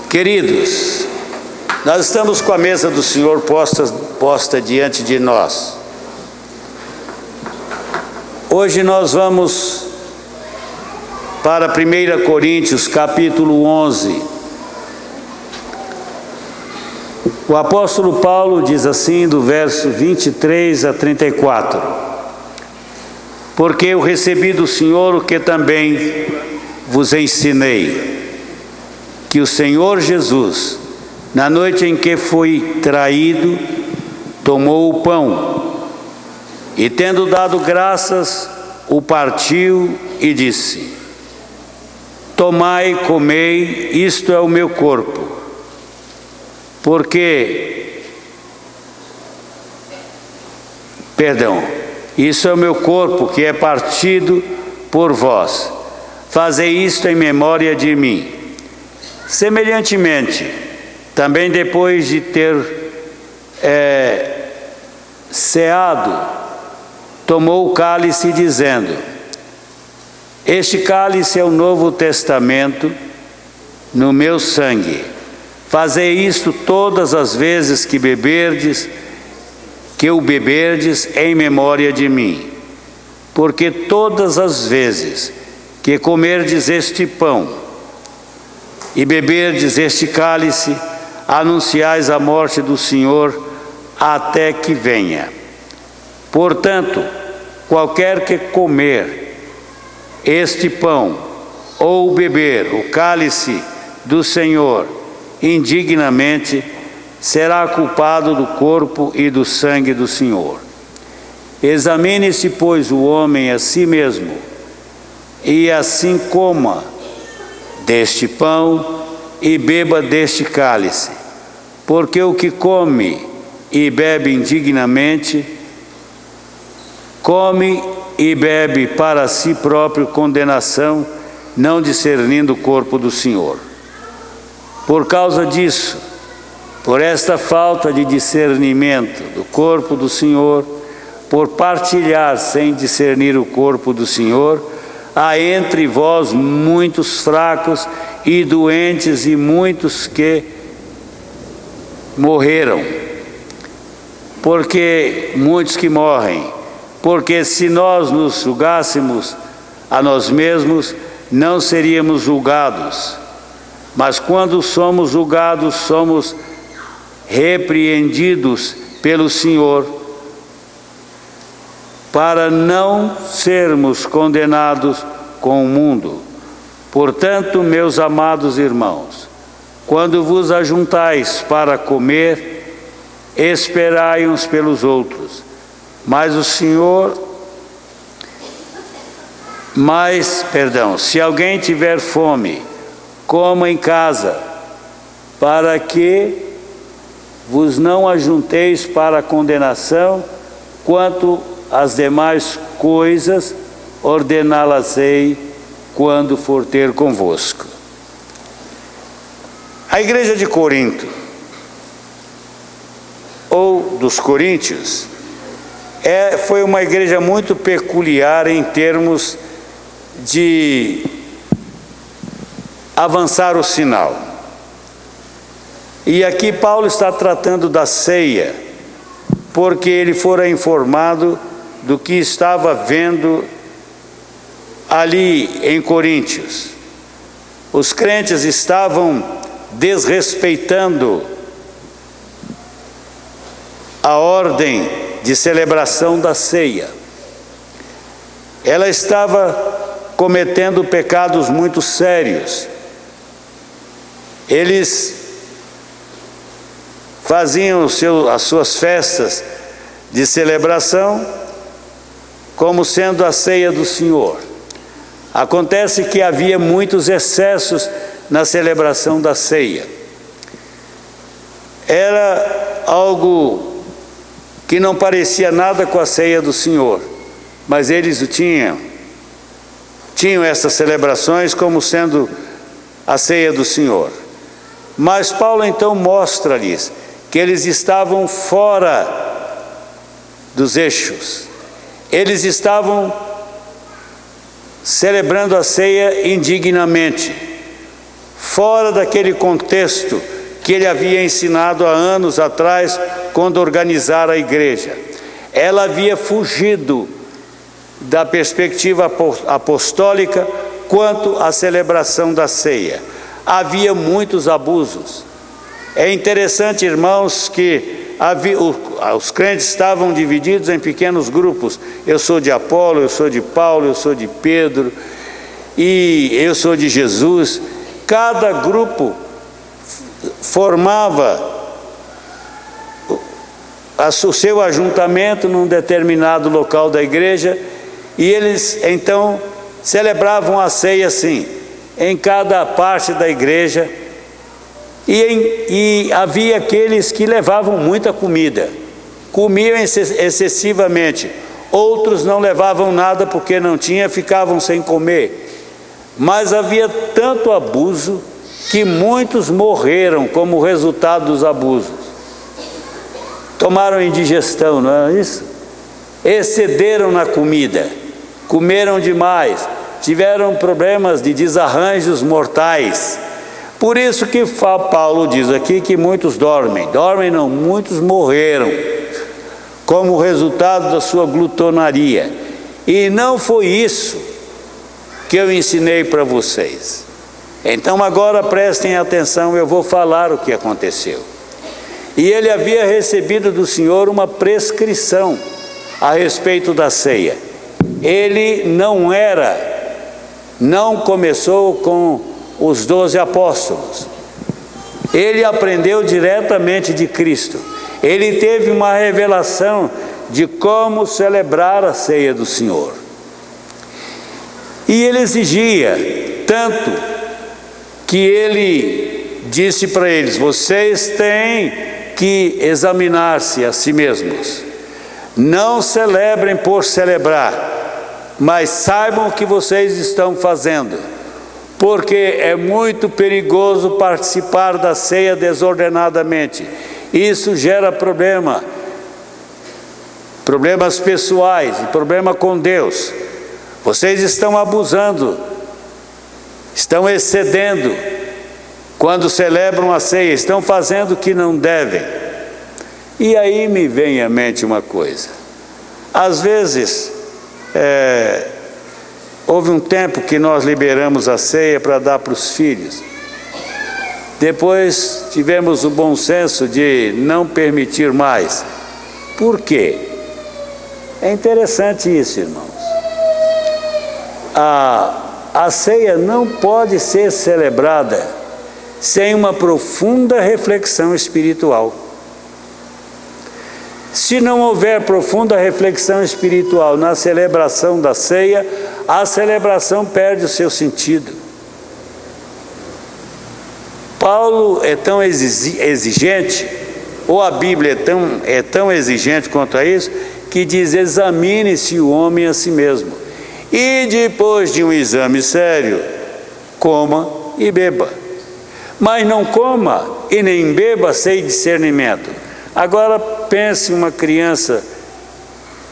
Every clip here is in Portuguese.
Queridos, nós estamos com a mesa do Senhor posta diante de nós. Hoje nós vamos para 1 Coríntios, capítulo 11. O apóstolo Paulo diz assim, do verso 23 a 34. Porque eu recebi do Senhor o que também vos ensinei, que o Senhor Jesus, na noite em que foi traído, tomou o pão e, tendo dado graças, o partiu e disse: tomai, comei, isto é o meu corpo. Isso é o meu corpo que é partido por vós. Fazei isto em memória de mim. Semelhantemente, também depois de ter ceado, tomou o cálice dizendo: este cálice é o novo testamento no meu sangue. Fazei isto todas as vezes que o beberdes em memória de mim. Porque todas as vezes que comerdes este pão e beberdes este cálice, anunciais a morte do Senhor até que venha. Portanto, qualquer que comer este pão ou beber o cálice do Senhor indignamente, será culpado do corpo e do sangue do Senhor. Examine-se, pois, o homem a si mesmo, e assim coma deste pão e beba deste cálice. Porque o que come e bebe indignamente, come e bebe para si próprio condenação, não discernindo o corpo do Senhor. Por causa disso, por esta falta de discernimento do corpo do Senhor, por partilhar sem discernir o corpo do Senhor, há entre vós muitos fracos e doentes e muitos que morreram. Muitos que morrem. Porque se nós nos julgássemos a nós mesmos, não seríamos julgados. Mas quando somos julgados, somos repreendidos pelo Senhor, para não sermos condenados com o mundo. Portanto, meus amados irmãos, quando vos ajuntais para comer, esperai uns pelos outros. Se alguém tiver fome, coma em casa, para que vos não ajunteis para a condenação. Quanto às demais coisas, ordená-las-ei quando for ter convosco. A igreja de Corinto, ou dos Coríntios, foi uma igreja muito peculiar em termos de avançar o sinal. E aqui Paulo está tratando da ceia, porque ele fora informado do que estava vendo ali em Coríntios. Os crentes estavam desrespeitando a ordem de celebração da ceia. Ela estava cometendo pecados muito sérios. Eles faziam as suas festas de celebração como sendo a ceia do Senhor. Acontece que havia muitos excessos na celebração da ceia. Era algo que não parecia nada com a ceia do Senhor, mas eles tinham essas celebrações como sendo a ceia do Senhor. Mas Paulo então mostra-lhes que eles estavam fora dos eixos. Eles estavam celebrando a ceia indignamente, fora daquele contexto que ele havia ensinado há anos atrás, quando organizara a igreja. Ela havia fugido da perspectiva apostólica quanto à celebração da ceia. Havia muitos abusos. É interessante, irmãos, que os crentes estavam divididos em pequenos grupos. Eu sou de Apolo, eu sou de Paulo, eu sou de Pedro e eu sou de Jesus. Cada grupo formava o seu ajuntamento num determinado local da igreja e eles então celebravam a ceia assim, em cada parte da igreja. E havia aqueles que levavam muita comida, comiam excessivamente. Outros não levavam nada porque não tinha, ficavam sem comer. Mas havia tanto abuso que muitos morreram como resultado dos abusos. Tomaram indigestão, não é isso? Excederam na comida, comeram demais, tiveram problemas de desarranjos mortais. Por isso que Paulo diz aqui que muitos dormem não, muitos morreram como resultado da sua glutonaria. E não foi isso que eu ensinei para vocês. Então agora prestem atenção, eu vou falar o que aconteceu. E ele havia recebido do Senhor uma prescrição a respeito da ceia. Ele não começou com os 12 apóstolos. Ele aprendeu diretamente de Cristo. Ele teve uma revelação de como celebrar a ceia do Senhor. E ele exigia tanto que ele disse para eles: vocês têm que examinar-se a si mesmos. Não celebrem por celebrar, mas saibam o que vocês estão fazendo, porque é muito perigoso participar da ceia desordenadamente. Isso gera problemas pessoais e problema com Deus. Vocês estão abusando, estão excedendo quando celebram a ceia, estão fazendo o que não devem. E aí me vem à mente uma coisa. Às vezes, houve um tempo que nós liberamos a ceia para dar para os filhos. Depois tivemos o bom senso de não permitir mais. Por quê? É interessante isso, irmãos. A ceia não pode ser celebrada sem uma profunda reflexão espiritual. Se não houver profunda reflexão espiritual na celebração da ceia, a celebração perde o seu sentido. Paulo é tão exigente, ou a Bíblia é tão exigente quanto a isso, que diz: examine-se o homem a si mesmo, e depois de um exame sério, coma e beba. Mas não coma e nem beba sem discernimento. Agora pense uma criança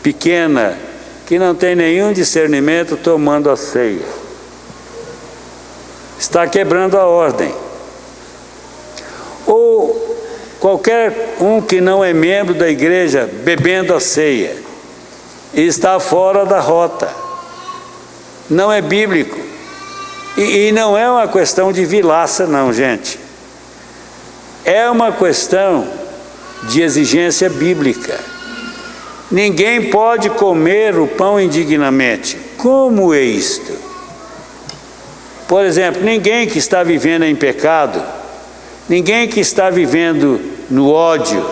pequena que não tem nenhum discernimento tomando a ceia. Está quebrando a ordem. Ou qualquer um que não é membro da igreja bebendo a ceia, está fora da rota. Não é bíblico. E não é uma questão de vilaça não, gente. É uma questão de exigência bíblica. Ninguém pode comer o pão indignamente. Como é isto? Por exemplo, ninguém que está vivendo em pecado, ninguém que está vivendo no ódio,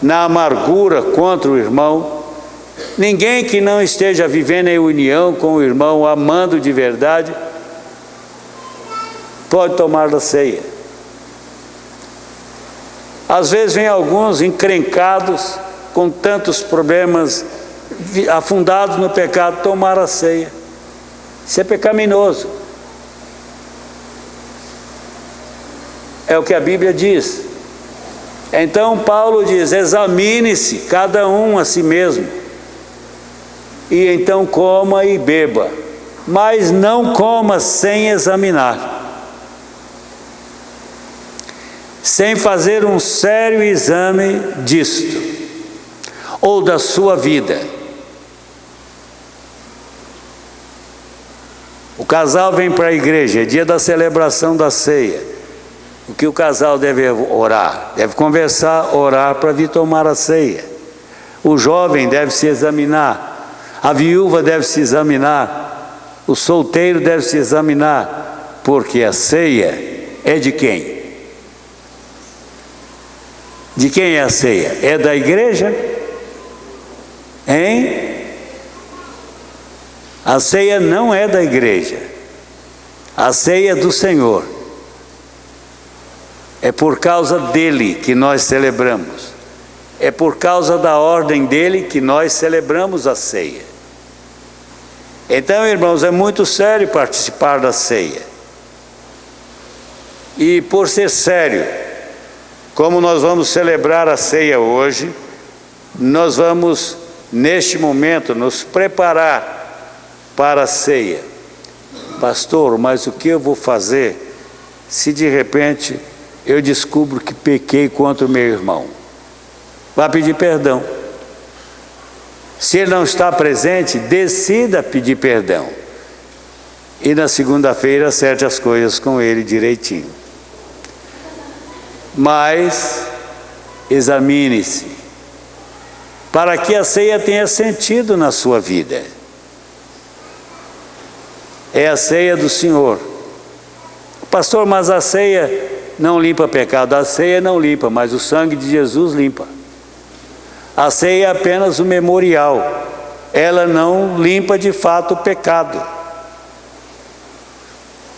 na amargura contra o irmão, ninguém que não esteja vivendo em união com o irmão, amando de verdade, pode tomar da ceia. Às vezes vem alguns encrencados, com tantos problemas, afundados no pecado, tomar a ceia. Isso é pecaminoso. É o que a Bíblia diz. Então Paulo diz: examine-se cada um a si mesmo, e então coma e beba, mas não coma sem examinar. sem fazer um sério exame disto, ou da sua vida. O casal vem para a igreja, é dia da celebração da ceia. O que o casal deve orar? Deve conversar, orar para vir tomar a ceia. O jovem deve se examinar, a viúva deve se examinar, o solteiro deve se examinar, porque a ceia é de quem? De quem é a ceia? É da igreja? Hein? A ceia não é da igreja. A ceia é do Senhor. É por causa dele que nós celebramos. É por causa da ordem dele que nós celebramos a ceia. Então, irmãos, é muito sério participar da ceia. E por ser sério, como nós vamos celebrar a ceia hoje, nós vamos, neste momento, nos preparar para a ceia. Pastor, mas o que eu vou fazer se de repente eu descubro que pequei contra o meu irmão? Vá pedir perdão. Se ele não está presente, decida pedir perdão. E na segunda-feira acerte as coisas com ele direitinho. Mas examine-se, para que a ceia tenha sentido na sua vida. É a ceia do Senhor. Pastor, mas a ceia não limpa pecado. A ceia não limpa, mas o sangue de Jesus limpa. A ceia é apenas um memorial. Ela não limpa de fato o pecado.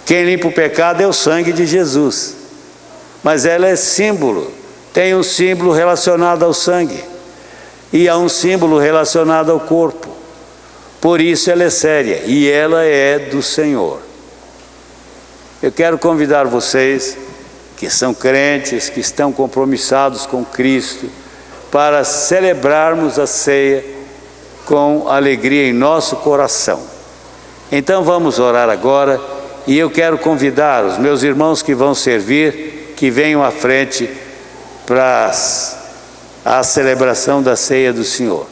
Quem limpa o pecado é o sangue de Jesus. Mas ela é símbolo, tem um símbolo relacionado ao sangue e há um símbolo relacionado ao corpo. Por isso ela é séria e ela é do Senhor. Eu quero convidar vocês que são crentes, que estão compromissados com Cristo, para celebrarmos a ceia com alegria em nosso coração. Então vamos orar agora e eu quero convidar os meus irmãos que vão servir, que venham à frente para a celebração da ceia do Senhor.